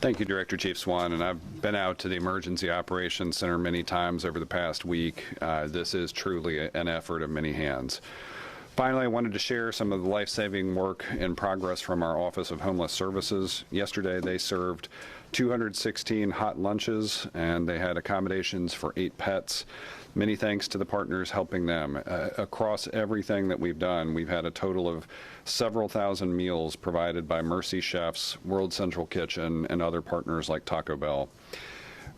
Thank you, Director Chief Swan. And I've been out to the Emergency Operations Center many times over the past week. This is truly an effort of many hands. Finally, I wanted to share some of the life-saving work in progress from our Office of Homeless Services. Yesterday, they served 216 hot lunches, and they had accommodations for 8 pets. Many thanks to the partners helping them. Across everything that we've done, we've had a total of several thousand meals provided by Mercy Chefs, World Central Kitchen, and other partners like Taco Bell.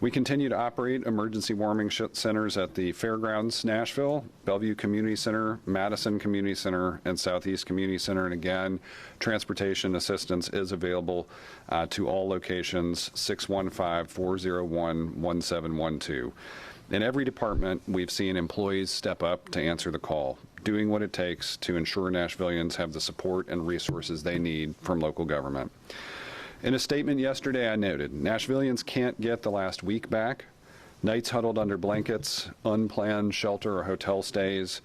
We continue to operate emergency warming centers at the Fairgrounds, Nashville, Bellevue Community Center, Madison Community Center, and Southeast Community Center. And again, transportation assistance is available to all locations, 615-401-1712. In every department, we've seen employees step up to answer the call, doing what it takes to ensure Nashvillians have the support and resources they need from local government. In a statement yesterday, I noted, Nashvillians can't get the last week back. Nights huddled under blankets, unplanned shelter or hotel stays,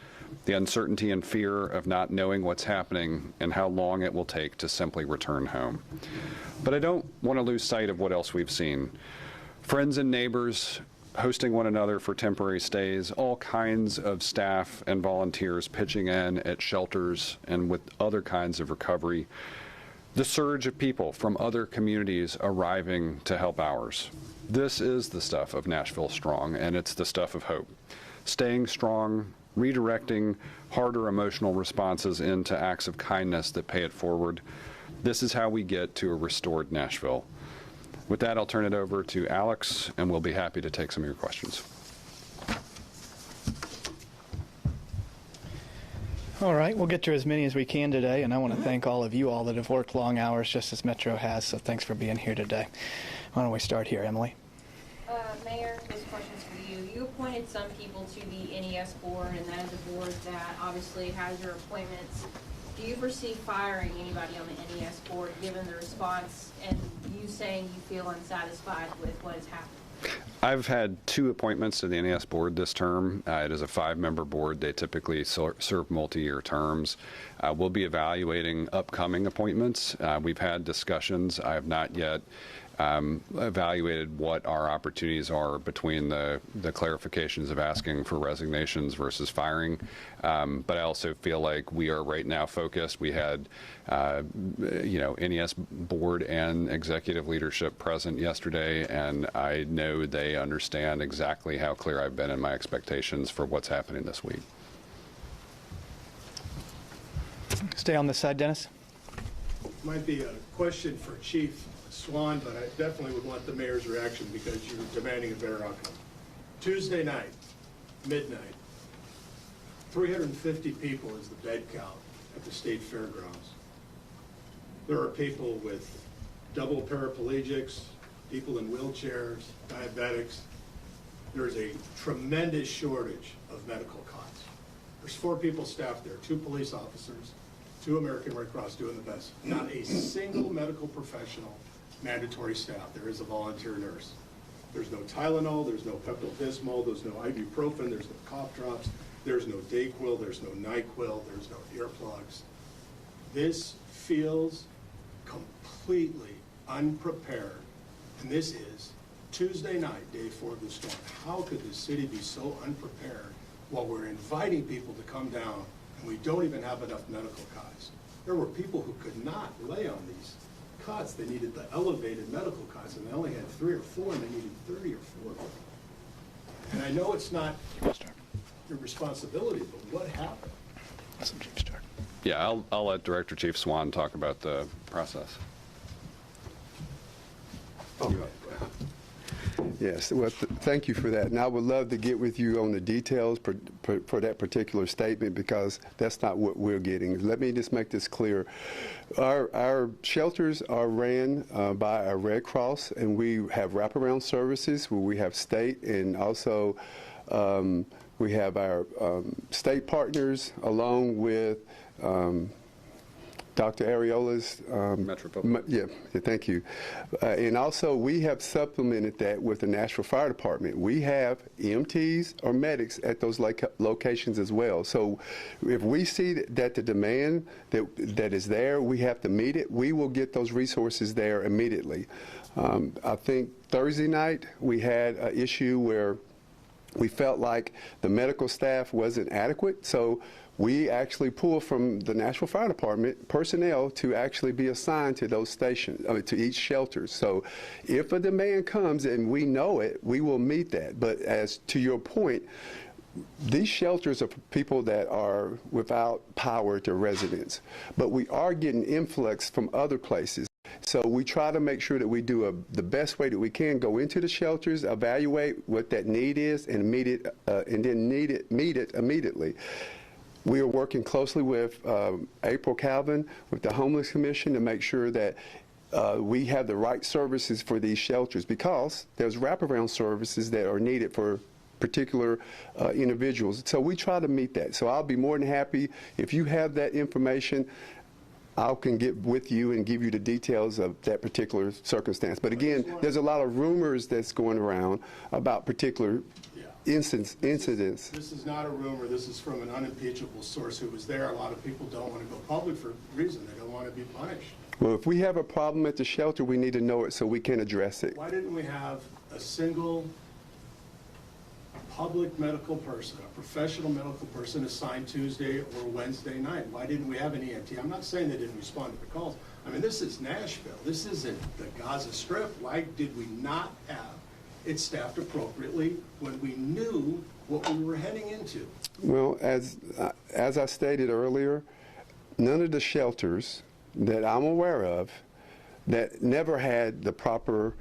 the uncertainty and fear of not knowing what's happening and how long it will take to simply return home. But I don't want to lose sight of what else we've seen. Friends and neighbors hosting one another for temporary stays, all kinds of staff and volunteers pitching in at shelters and with other kinds of recovery. The surge of people from other communities arriving to help ours. This is the stuff of Nashville Strong, and it's the stuff of hope. Staying strong, redirecting harder emotional responses into acts of kindness that pay it forward. This is how we get to a restored Nashville. With that, I'll turn it over to Alex, and we'll be happy to take some of your questions. All right, we'll get to as many as we can today, and I want to thank all of you all that have worked long hours just as Metro has, so thanks for being here today. Why don't we start here, Emily? Mayor, this question's for you. You appointed some people to the NES board, and that is a board that obviously has your appointments. Do you foresee firing anybody on the NES board given the response and you saying you feel unsatisfied with what has happened? I've had 2 appointments to the NES board this term. It is a 5-member board. They typically serve multi-year terms. We'll be evaluating upcoming appointments. We've had discussions. I have not yet evaluated what our opportunities are between the clarifications of asking for resignations versus firing. But I also feel like we are right now focused. We had, NES board and executive leadership present yesterday, and I know they understand exactly how clear I've been in my expectations for what's happening this week. Stay on this side, Dennis. Might be a question for Chief Swan, but I definitely would want the mayor's reaction because you're demanding a better outcome. Tuesday night, midnight, 350 people is the bed count at the state fairgrounds. There are people with double paraplegics, people in wheelchairs, diabetics. There's a tremendous shortage of medical cots. There's 4 people staffed there, 2 police officers, 2 American Red Cross doing the best. Not a single medical professional mandatory staff. There is a volunteer nurse. There's no Tylenol, there's no Pepto-Bismol, there's no ibuprofen, there's no cough drops, there's no Dayquil, there's no NyQuil, there's no earplugs. This feels completely unprepared, and this is Tuesday night, day 4 of the storm. How could the city be so unprepared while we're inviting people to come down and we don't even have enough medical cots? There were people who could not lay on these cots. They needed the elevated medical cots, and they only had 3 or 4, and they needed 30 or 40. And I know it's not your responsibility, but what happened? Yeah, I'll let Director Chief Swan talk about the process. Yes, well, thank you for that. And I would love to get with you on the details for that particular statement, because that's not what we're getting. Let me just make this clear. Our shelters are ran by our Red Cross, and we have wraparound services where we have state, and also we have our state partners along with Dr. Areola's Metropolitan. Thank you. And also, we have supplemented that with the Nashville Fire Department. We have EMTs or medics at those locations as well. So if we see that the demand that is there, we have to meet it, we will get those resources there immediately. I think Thursday night we had an issue where we felt like the medical staff wasn't adequate, so we actually pulled from the Nashville Fire Department personnel to actually be assigned to those stations, to each shelter. So if a demand comes and we know it, we will meet that. But as to your point, these shelters are for people that are without power to residents. But we are getting influx from other places. So we try to make sure that we do the best way that we can, go into the shelters, evaluate what that need is, and meet it, and then meet it immediately. We are working closely with April Calvin, with the Homeless Commission, to make sure that we have the right services for these shelters, because there's wraparound services that are needed for particular individuals. So we try to meet that. So I'll be more than happy if you have that information. I can get with you and give you the details of that particular circumstance. But again, there's a lot of rumors that's going around about particular incidents. This is not a rumor. This is from an unimpeachable source who was there. A lot of people don't want to go public for a reason. They don't want to be punished. Well, if we have a problem at the shelter, we need to know it so we can address it. Why didn't we have a single public medical person, a professional medical person assigned Tuesday or Wednesday night? Why didn't we have an EMT? I'm not saying they didn't respond to the calls. I mean, this is Nashville. This isn't the Gaza Strip. Why did we not have it staffed appropriately when we knew what we were heading into? Well, as I stated earlier, none of the shelters that I'm aware of that never had the proper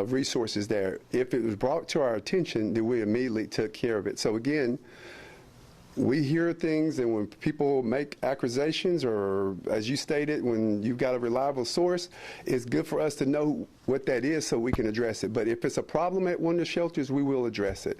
resources there. If it was brought to our attention, then we immediately took care of it. So again, we hear things, and when people make accusations, or as you stated, when you've got a reliable source, it's good for us to know what that is so we can address it. But if it's a problem at one of the shelters, we will address it.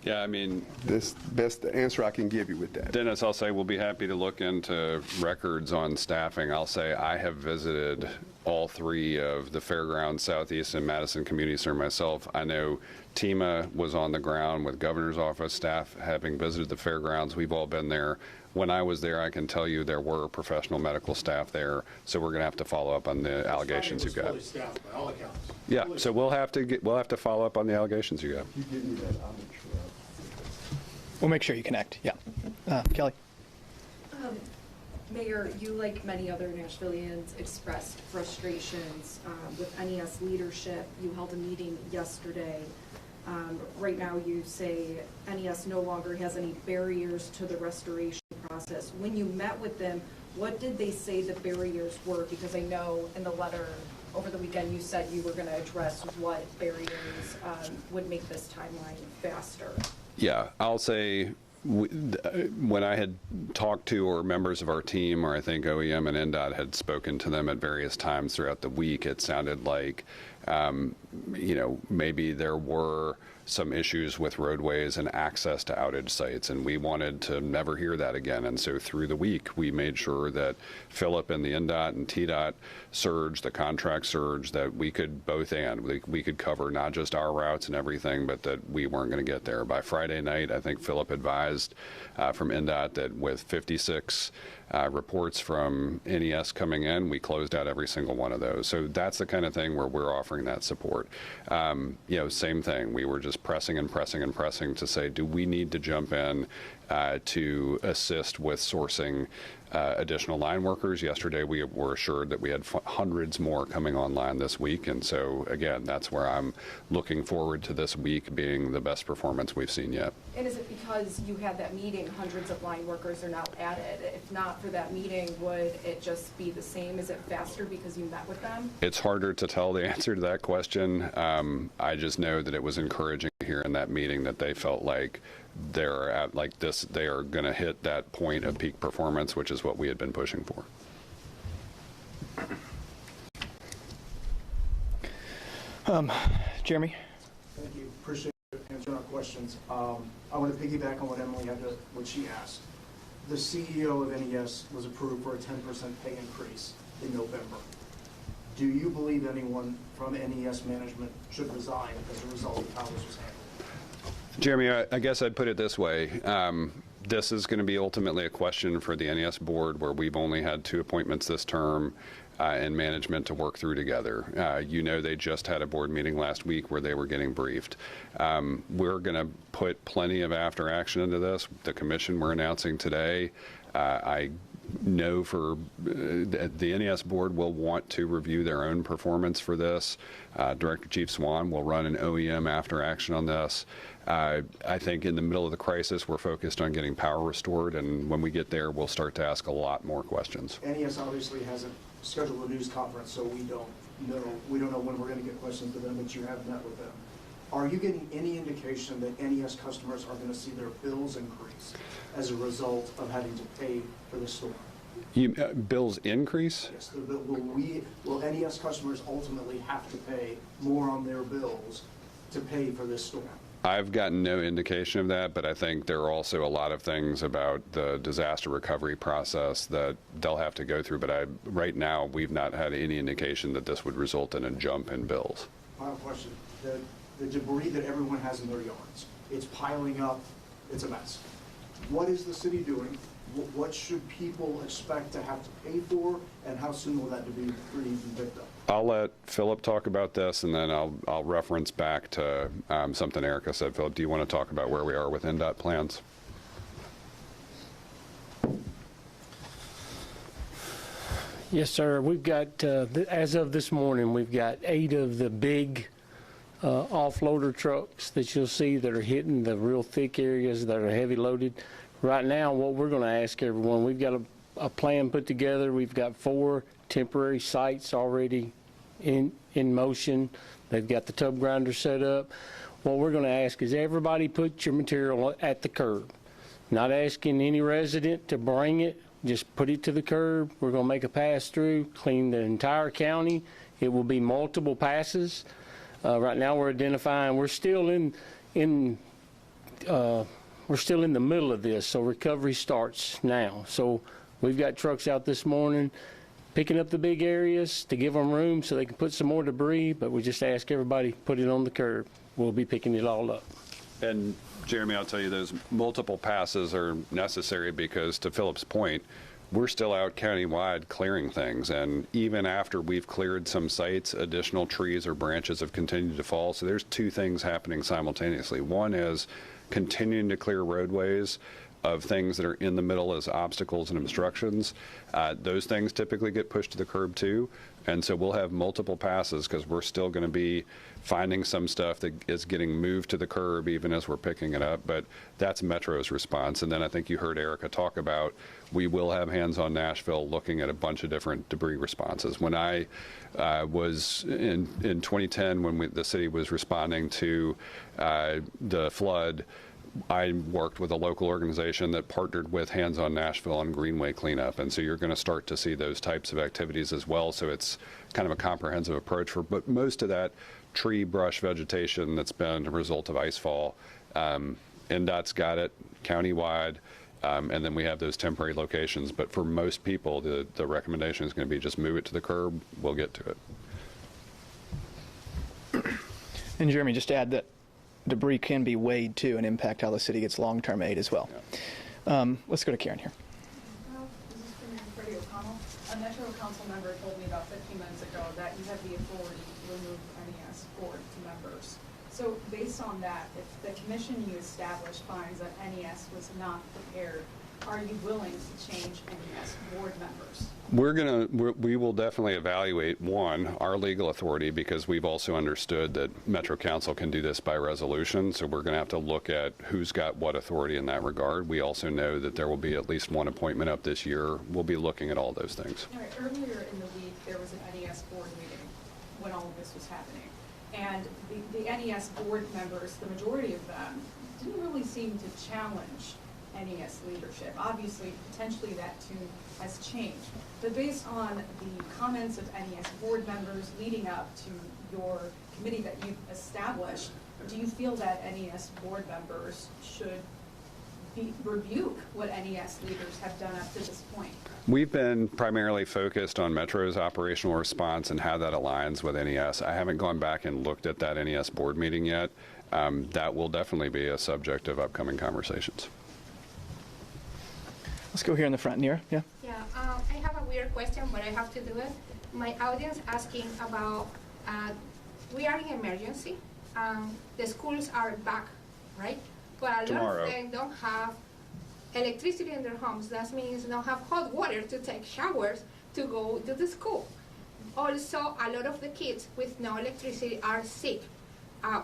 Yeah, I mean, That's the best answer I can give you with that. Dennis, I'll say we'll be happy to look into records on staffing. I'll say I have visited all three of the Fairgrounds, Southeast, and Madison Community Center myself. I know Tima was on the ground with Governor's Office staff having visited the Fairgrounds. We've all been there. When I was there, I can tell you there were professional medical staff there, so we're going to have to follow up on the allegations you've got. Fully staffed by all accounts. Yeah, so we'll have to follow up on the allegations you got. You give me that, I'll make sure. We'll make sure you connect. Yeah. Kelly? Mayor, you, like many other Nashvillians, expressed frustrations with NES leadership. You held a meeting yesterday. Right now you say NES no longer has any barriers to the restoration process. When you met with them, what did they say the barriers were? Because I know in the letter over the weekend you said you were going to address what barriers would make this timeline faster. Yeah, I'll say when I had talked to, or members of our team, or I think OEM and NDOT had spoken to them at various times throughout the week, it sounded like, maybe there were some issues with roadways and access to outage sites, and we wanted to never hear that again. And so through the week, we made sure that Philip and the NDOT and TDOT surge, the contract surge, that we could both we could cover not just our routes and everything, but that we weren't going to get there. By Friday night, I think Philip advised from NDOT that with 56 reports from NES coming in, we closed out every single one of those. So that's the kind of thing where we're offering that support. Same thing. We were just pressing and pressing and pressing to say, do we need to jump in to assist with sourcing additional line workers? Yesterday, we were assured that we had hundreds more coming online this week. And so, again, that's where I'm looking forward to this week being the best performance we've seen yet. And is it because you had that meeting, hundreds of line workers are now added? If not for that meeting, would it just be the same? Is it faster because you met with them? It's harder to tell the answer to that question. I just know that it was encouraging to hear in that meeting that they felt like they're at like this, they are going to hit that point of peak performance, which is what we had been pushing for. Jeremy? Thank you. Appreciate answering our questions. I want to piggyback on what Emily what she asked. the CEO of NES was approved for a 10% pay increase in November. Do you believe anyone from NES management should resign as a result of how this was handled? Jeremy, I guess I'd put it this way. This is going to be ultimately a question for the NES board, where we've only had 2 appointments this term and management to work through together. You know, they just had a board meeting last week where they were getting briefed. We're going to put plenty of after action into this. The commission we're announcing today, I know for the NES board will want to review their own performance for this. Director Chief Swan will run an OEM after action on this. I think in the middle of the crisis, we're focused on getting power restored, and when we get there, we'll start to ask a lot more questions. NES obviously hasn't scheduled a news conference, so we don't know when we're going to get questions to them, but you have met with them. Are you getting any indication that NES customers are going to see their bills increase as a result of having to pay for the storm? Bills increase? Yes. Will NES customers ultimately have to pay more on their bills to pay for this storm? I've gotten no indication of that, but I think there are also a lot of things about the disaster recovery process that they'll have to go through. But right now, we've not had any indication that this would result in a jump in bills. Final question. The debris that everyone has in their yards, it's piling up, it's a mess. What is the city doing? What should people expect to have to pay for, and how soon will that debris be picked up? I'll let Philip talk about this, and then I'll reference back to something Erica said. Philip, do you want to talk about where we are with NDOT plans? Yes, sir. We've got, as of this morning, we've got 8 of the big offloader trucks that you'll see that are hitting the real thick areas that are heavy loaded. Right now, what we're going to ask everyone, we've got a plan put together. We've got 4 temporary sites already in motion. They've got the tub grinder set up. What we're going to ask is everybody put your material at the curb. Not asking any resident to bring it, just put it to the curb. We're going to make a pass through, clean the entire county. It will be multiple passes. Right now we're identifying, we're still in the middle of this, so recovery starts now. So we've got trucks out this morning picking up the big areas to give them room so they can put some more debris, but we just ask everybody put it on the curb. We'll be picking it all up. And Jeremy, I'll tell you, those multiple passes are necessary because, to Philip's point, we're still out countywide clearing things, and even after we've cleared some sites, additional trees or branches have continued to fall. So there's 2 things happening simultaneously. One is continuing to clear roadways of things that are in the middle as obstacles and obstructions. Those things typically get pushed to the curb too, and so we'll have multiple passes because we're still going to be finding some stuff that is getting moved to the curb even as we're picking it up. But that's Metro's response. And then I think you heard Erica talk about we will have Hands on Nashville looking at a bunch of different debris responses. When I was in 2010, when the city was responding to the flood, I worked with a local organization that partnered with Hands on Nashville on Greenway cleanup, and so you're going to start to see those types of activities as well. So it's kind of a comprehensive approach but most of that tree, brush, vegetation that's been a result of ice fall. NDOT's got it countywide, and then we have those temporary locations. But for most people, the recommendation is going to be just move it to the curb. We'll get to it. And Jeremy, just to add that debris can be weighed too and impact how the city gets long-term aid as well. Yeah. Let's go to Karen here. This is Mayor Freddie O'Connell. A Metro Council member told me about 15 minutes ago that you have the authority to remove NES board members. So based on that, if the commission you established finds that NES was not prepared, are you willing to change NES board members? We will definitely evaluate, one, our legal authority, because we've also understood that Metro Council can do this by resolution. So we're going to have to look at who's got what authority in that regard. We also know that there will be at least 1 appointment up this year. We'll be looking at all those things. All right, earlier in the week, there was an NES board meeting when all of this was happening. And the NES board members, the majority of them, didn't really seem to challenge NES leadership. Obviously, potentially that tune has changed. But based on the comments of NES board members leading up to your committee that you've established, do you feel that NES board members should rebuke what NES leaders have done up to this point? We've been primarily focused on Metro's operational response and how that aligns with NES. I haven't gone back and looked at that NES board meeting yet. That will definitely be a subject of upcoming conversations. Let's go here in the front, Nira. Yeah. Yeah, I have a weird question, but I have to do it. My audience asking about, we are in emergency. The schools are back, right? But a lot Tomorrow. of them don't have electricity in their homes. That means they don't have hot water to take showers to go to the school. Also, a lot of the kids with no electricity are sick.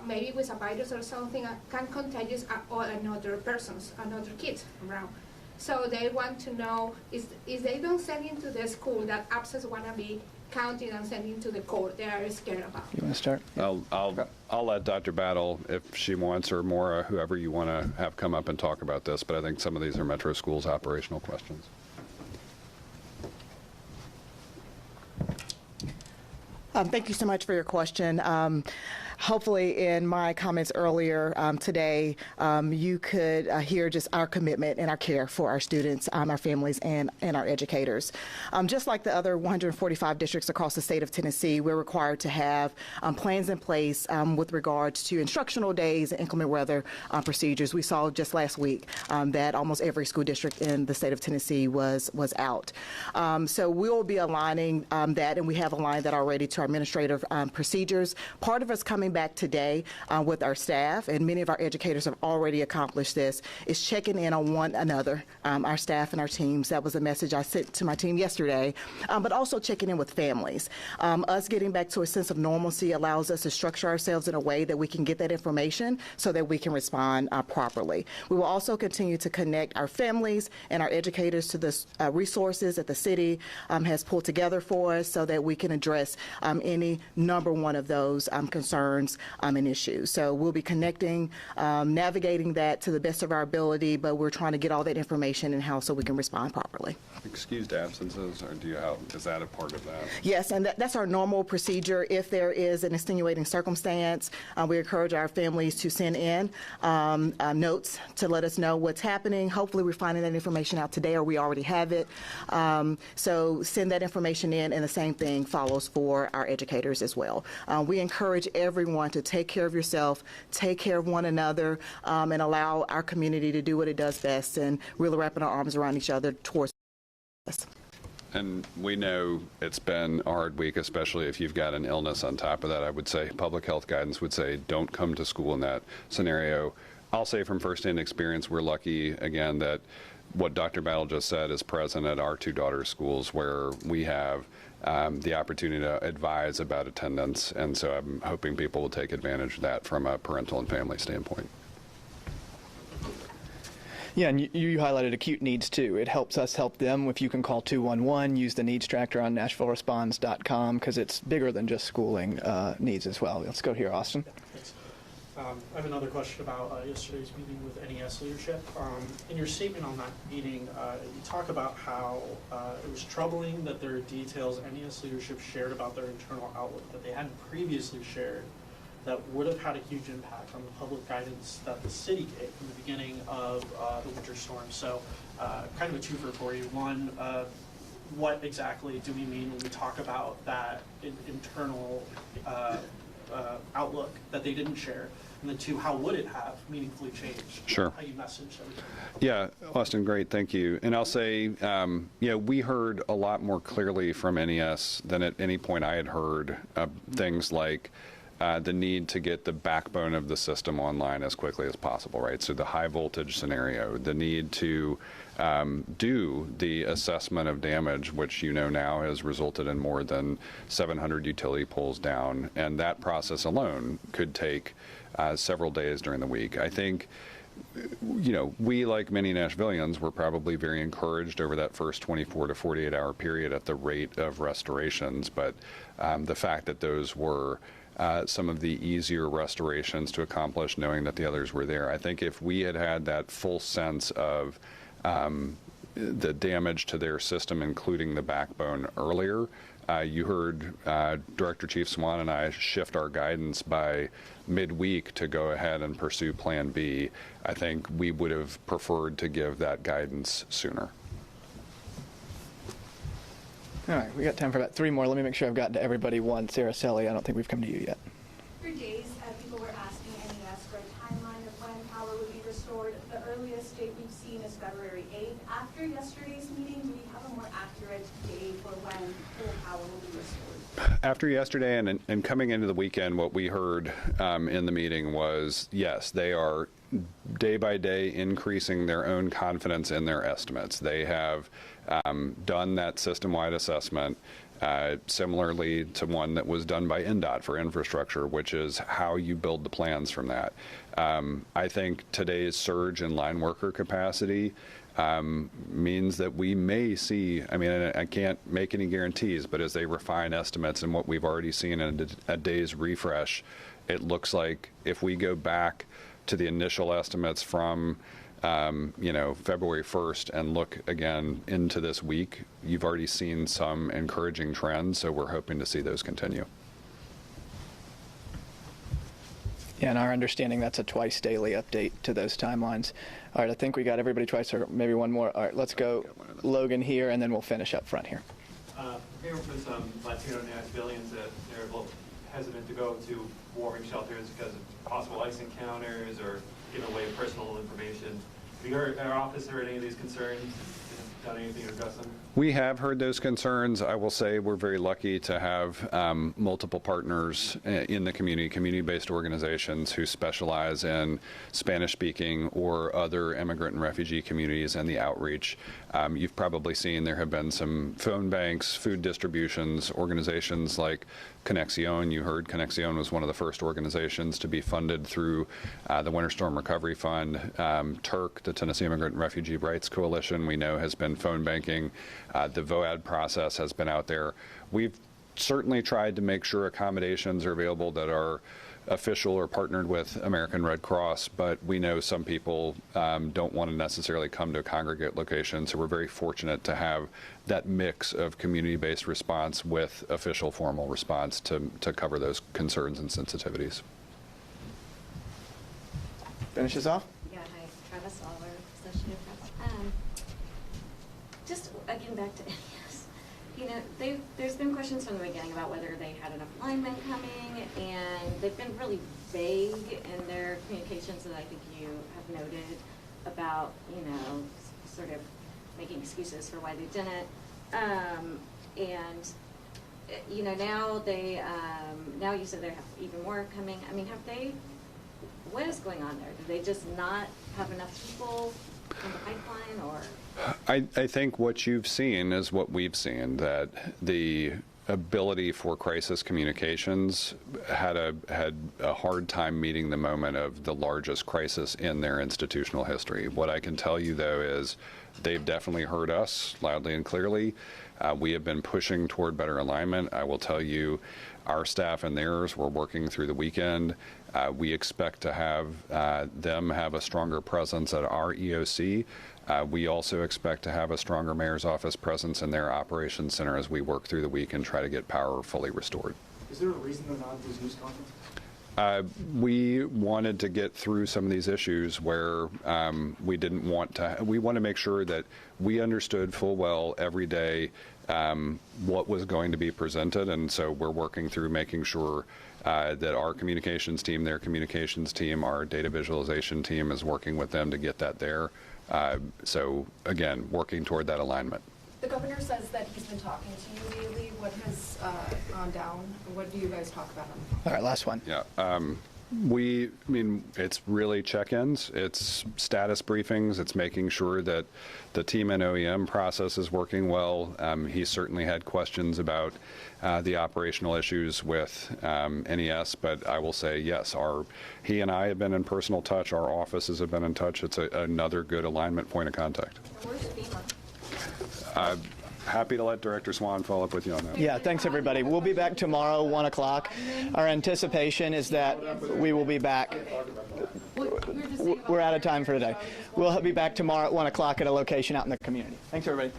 Maybe with a virus or something can contagious another persons, another kids around. So they want to know is they don't send into the school that absence want to be counting and sending to the court. They are scared about. You want to start? I'll let Dr. Battle, if she wants, or Maura, whoever you want to have come up and talk about this, but I think some of these are Metro Schools operational questions. Thank you so much for your question. Hopefully in my comments earlier today, you could hear just our commitment and our care for our students, our families, and our educators. Just like the other 145 districts across the state of Tennessee, we're required to have plans in place with regards to instructional days and inclement weather procedures. We saw just last week that almost every school district in the state of Tennessee was out. So we will be aligning that, and we have aligned that already to our administrative procedures. Part of us coming back today with our staff, and many of our educators have already accomplished this, is checking in on one another, our staff and our teams. That was a message I sent to my team yesterday, but also checking in with families. Us getting back to a sense of normalcy allows us to structure ourselves in a way that we can get that information so that we can respond properly. We will also continue to connect our families and our educators to the resources that the city has pulled together for us so that we can address any number one of those concerns and issues. So we'll be connecting, navigating that to the best of our ability, but we're trying to get all that information in-house so we can respond properly. Excused absences, or is that a part of that? Yes, and that's our normal procedure. If there is an extenuating circumstance, we encourage our families to send in notes to let us know what's happening. Hopefully we're finding that information out today, or we already have it. So send that information in, and the same thing follows for our educators as well. We encourage everyone to take care of yourself, take care of one another, and allow our community to do what it does best, and really wrapping our arms around each other towards us. And we know it's been a hard week, especially if you've got an illness on top of that. I would say public health guidance would say don't come to school in that scenario. I'll say from firsthand experience, we're lucky, again, that what Dr. Battle just said is present at our two daughters' schools, where we have the opportunity to advise about attendance. And so I'm hoping people will take advantage of that from a parental and family standpoint. Yeah, and you highlighted acute needs too. It helps us help them. If you can call 211, use the needs tracker on NashvilleResponds.com, because it's bigger than just schooling needs as well. Let's go here, Austin. Thanks. I have another question about yesterday's meeting with NES leadership. In your statement on that meeting, you talk about how it was troubling that there are details NES leadership shared about their internal outlook that they hadn't previously shared that would have had a huge impact on the public guidance that the city gave from the beginning of the winter storm. So kind of a twofer for you. One, what exactly do we mean when we talk about that internal outlook that they didn't share? And then two, how would it have meaningfully changed Sure. how you messaged everything? Yeah, Austin, great, thank you. And I'll say, we heard a lot more clearly from NES than at any point I had heard things like the need to get the backbone of the system online as quickly as possible, right? So the high voltage scenario, the need to do the assessment of damage, which now has resulted in more than 700 utility poles down, and that process alone could take several days during the week. I think, we, like many Nashvillians, were probably very encouraged over that first 24 to 48 hour period at the rate of restorations, but the fact that those were some of the easier restorations to accomplish, knowing that the others were there. I think if we had had that full sense of the damage to their system, including the backbone earlier, You heard Director Chief Swan and I shift our guidance by midweek to go ahead and pursue Plan B. I think we would have preferred to give that guidance sooner. All right, we got time for about 3 more. Let me make sure I've gotten to everybody once. Araceli, I don't think we've come to you yet. For days, people were asking NES for a timeline of when power would be restored. The earliest date we've seen is February 8th. After yesterday's meeting, do we have a more accurate date for when full power will be restored? After yesterday and coming into the weekend, what we heard in the meeting was, yes, they are day by day increasing their own confidence in their estimates. They have done that system-wide assessment similarly to one that was done by NDOT for infrastructure, which is how you build the plans from that. I think today's surge in line worker capacity means that we may see, I mean, I can't make any guarantees, but as they refine estimates and what we've already seen in a day's refresh, it looks like if we go back to the initial estimates from February 1st and look again into this week, you've already seen some encouraging trends, so we're hoping to see those continue. Yeah, and our understanding, that's a twice daily update to those timelines. All right, I think we got everybody twice, or maybe one more. All right, let's go Logan here, and then we'll finish up front here. Hearing from some Latino Nashvillians that they're a little hesitant to go to warming shelters because of possible ICE encounters or giving away personal information. Have you heard, our office heard any of these concerns? Done anything to address them? We have heard those concerns. I will say we're very lucky to have multiple partners in the community-based organizations who specialize in Spanish-speaking or other immigrant and refugee communities and the outreach. You've probably seen there have been some phone banks, food distributions, organizations like Conexión. You heard Conexión was one of the first organizations to be funded through the Winter Storm Recovery Fund. TIRC, the Tennessee Immigrant and Refugee Rights Coalition, we know has been phone banking. The VOAD process has been out there. We've certainly tried to make sure accommodations are available that are official or partnered with American Red Cross, but we know some people don't want to necessarily come to a congregate location, so we're very fortunate to have that mix of community-based response with official formal response to cover those concerns and sensitivities. Finish us off? Yeah, hi, Travis Aller, Associated Press. Just again back to NES. You know, there's been questions from the beginning about whether they had enough linemen coming, and they've been really vague in their communications that I think you have noted about, sort of making excuses for why they didn't. Now you said they have even more coming. I mean, what is going on there? Do they just not have enough people in the pipeline, or? I think what you've seen is what we've seen, that the ability for crisis communications had a hard time meeting the moment of the largest crisis in their institutional history. What I can tell you, though, is they've definitely heard us loudly and clearly. We have been pushing toward better alignment. I will tell you, our staff and theirs were working through the weekend. We expect to have them have a stronger presence at our EOC. We also expect to have a stronger mayor's office presence in their operations center as we work through the week and try to get power fully restored. Is there a reason they're not at these news conferences? We wanted to get through some of these issues where we want to make sure that we understood full well every day what was going to be presented, and so we're working through making sure that our communications team, their communications team, our data visualization team is working with them to get that there. So again, working toward that alignment. The governor says that he's been talking to you daily. What has gone down? What do you guys talk about on the phone? All right, last one. Yeah. It's really check-ins, it's status briefings, it's making sure that the team and OEM process is working well. He certainly had questions about the operational issues with NES, but I will say, yes, he and I have been in personal touch, our offices have been in touch. It's another good alignment point of contact. Where's FEMA? Happy to let Director Swan follow up with you on that. Yeah, thanks everybody. We'll be back tomorrow, 1 o'clock. Our anticipation is that we will be back. We're out of time for today. We'll be back tomorrow at 1 o'clock at a location out in the community. Thanks everybody.